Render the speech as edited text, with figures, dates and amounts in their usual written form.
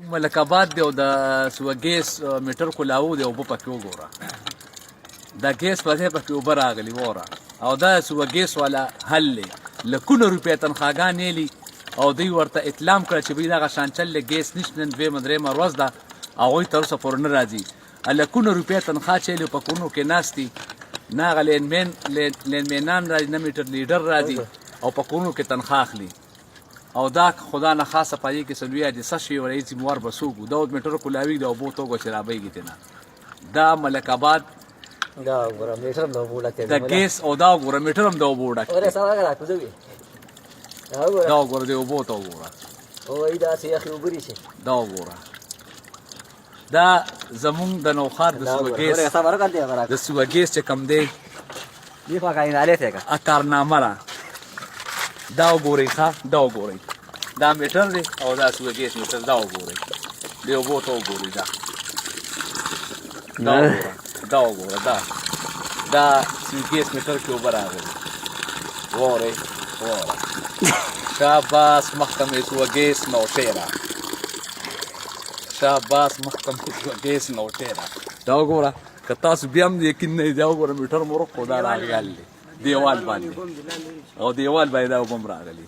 ملک آباد دی او د سوګیس میټر کولاو دی اوبه پکې وګوره د ګیس په ځای پکې اوبه راغلي وره او دا سوګیس والا حل دی لکونه روپۍ تنخواګانې لي او دوی ورته اطلام کړه چې بی دغه شانچل ګیس نشته نن دویمه درېیمه ورځ ده هغوی تر اوسه پورې نه راځي لکونه روپۍ تنخوا چې لي په کورونو کې ناست دي نه هغه لینمینان راځي نه میټر لیډر راځي او په کورونو کې تنخوا اخلي او دا خدا نه خاصه پدې کې سلوي حادثه شوې ورئیس ذموار به څوک و دا اوس میټر کولاوي د اوبو توګه چې رابهیږي ترېنه دا ملک آباد دا وګوره میټر هم د اوبو ډک دی د ګیس او دا وګوره میټر هم د اوبو ډک دی دا وګوره د اوبو ته وګوره وایي داسې یخې اوبه شي دا وګوره دا زمونږ د نوښار د سوګیس چې کوم دی کارنامه ده دا وګورئ ښه دا وګورئ دا میټر دی او دا سوګیس میټر دا وګورئ د اوبو ته وګورئ دا وګوره دا سوګیس میټر کې اوبه راغلي وورئ شاباس محکمې سوګیس نوشیره شاباس محکمې سوګیس نوشیره دا وګوره که تاسو بیا هم یقین نه دا وګوره میټر مو ورک خو دا راغلی دیوال باندې او دیوال باندې دا اوبه هم راغلي